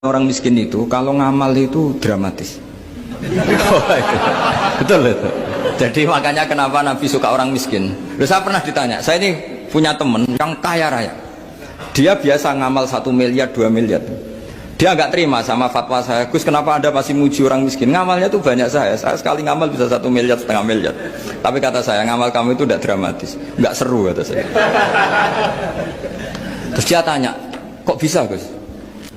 Orang miskin itu kalau ngamal itu dramatis. Betul itu. Jadi makanya kenapa Nabi suka orang miskin. Lalu saya pernah ditanya, saya ini punya teman yang kaya raya. Dia biasa ngamal 1 miliar, 2 miliar. Dia nggak terima sama fatwa saya, Gus kenapa Anda masih muji orang miskin? Ngamalnya tuh banyak saya sekali ngamal bisa 1,5 miliar. Tapi kata saya, ngamal kamu itu tidak dramatis, nggak seru kata saya. Terus dia tanya, kok bisa Gus?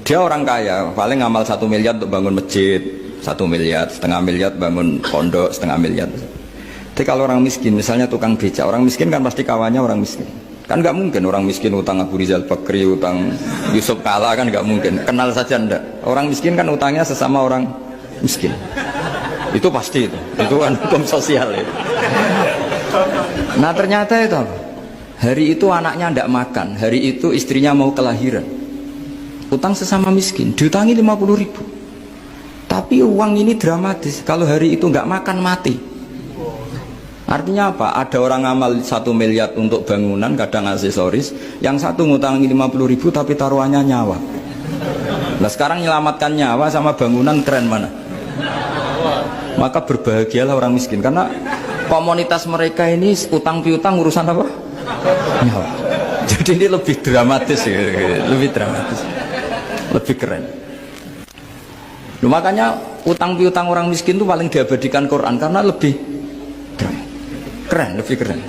Dia orang kaya, paling ngamal 1 miliar untuk bangun masjid, 1 miliar, 1,5 miliar bangun pondok, 1,5 miliar. Tapi kalau orang miskin, misalnya tukang beca, orang miskin kan pasti kawannya orang miskin. Kan nggak mungkin orang miskin utang Abu Rizal Bakri, utang Yusuf Kala, kan nggak mungkin. Kenal saja enggak. Orang miskin kan utangnya sesama orang miskin. Itu pasti itu kan hukum sosial itu. Nah ternyata itu hari itu anaknya enggak makan, hari itu istrinya mau kelahiran. Utang sesama miskin, diutangi 50.000. Tapi uang ini dramatis, kalau hari itu nggak makan mati. Artinya apa? Ada orang ngamal 1 miliar untuk bangunan, kadang aksesoris, yang satu ngutangi 50.000 tapi taruhannya nyawa. Nah sekarang menyelamatkan nyawa sama bangunan keren mana? Maka berbahagialah orang miskin, karena komunitas mereka ini utang piutang urusan apa? Nyawa. Jadi ini lebih dramatis, lebih dramatis. Lebih keren. Loh, makanya utang piutang orang miskin itu paling diabadikan Quran karena lebih keren, lebih keren.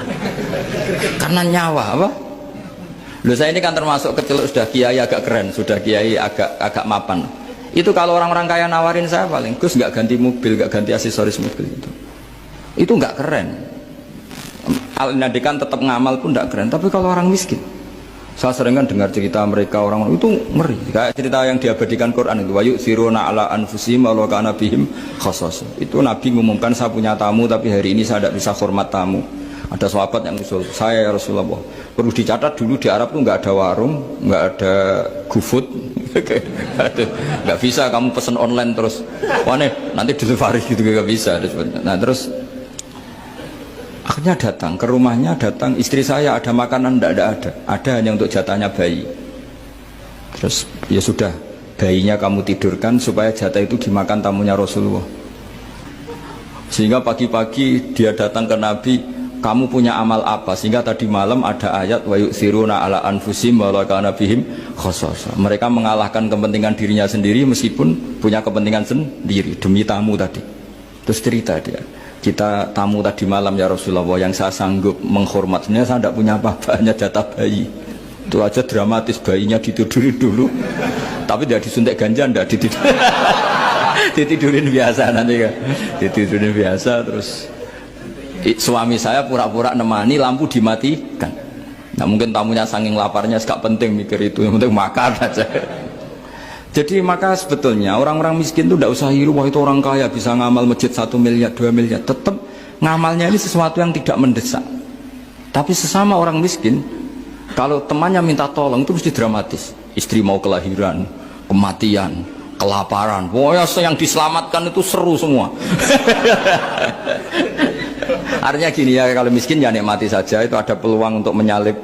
Karena nyawa apa? Loh saya ini kan termasuk kecil sudah kiai agak keren, sudah kiai agak mapan. Itu kalau orang-orang kaya nawarin saya paling Gus nggak ganti mobil, nggak ganti aksesoris mobil itu. Itu nggak keren. Al-Nadikan tetap ngamal pun nggak keren. Tapi kalau orang miskin, saya sering kan dengar cerita mereka orang itu ngeri. Kayak cerita yang diabadikan Quran itu, wa yu'thiruna ala anfusihim walau kana bihim khassas. Itu Nabi mengumumkan saya punya tamu tapi hari ini saya tidak bisa hormat tamu. Ada sahabat yang usul, saya ya Rasulullah. Perlu dicatat dulu di Arab tuh nggak ada warung, nggak ada GoFood. Nggak bisa kamu pesen online terus. Wah nih, nanti delivery gitu nggak bisa. Nah terus akhirnya datang ke rumahnya, datang istri saya ada makanan, tidak ada hanya untuk jatahnya bayi. Terus ya sudah, bayinya kamu tidurkan supaya jatah itu dimakan tamunya Rasulullah. Sehingga pagi-pagi dia datang ke Nabi, kamu punya amal apa? Sehingga tadi malam ada ayat wa yu'thiruna ala anfusihim walau kana bihim khassasa. Mereka mengalahkan kepentingan dirinya sendiri meskipun punya kepentingan sendiri demi tamu tadi. Terus cerita dia, kita tamu tadi malam ya Rasulullah, yang saya sanggup menghormat, sebenarnya saya tidak punya apa-apa, hanya jatah bayi. Itu aja dramatis, bayinya ditidurin dulu tapi tidak disuntik ganja, tidak ditidurin biasa nanti kan, ditidurin biasa. Terus suami saya pura-pura nemani, lampu dimatikan. Nah mungkin tamunya saking laparnya gak penting mikir itu, yang penting makan aja. Jadi maka sebetulnya orang-orang miskin itu tidak usah hiru, wah itu orang kaya bisa ngamal masjid 1 miliar, 2 miliar. Tetap ngamalnya ini sesuatu yang tidak mendesak. Tapi sesama orang miskin, kalau temannya minta tolong itu mesti dramatis. Istri mau kelahiran, kematian, kelaparan, pokoknya yang diselamatkan itu seru semua. Artinya gini ya, kalau miskin ya nikmati saja, itu ada peluang untuk menyalip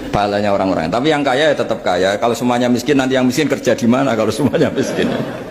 pahalanya orang-orang. Tapi yang kaya ya tetap kaya. Kalau semuanya miskin, nanti yang miskin kerja di mana kalau semuanya miskin?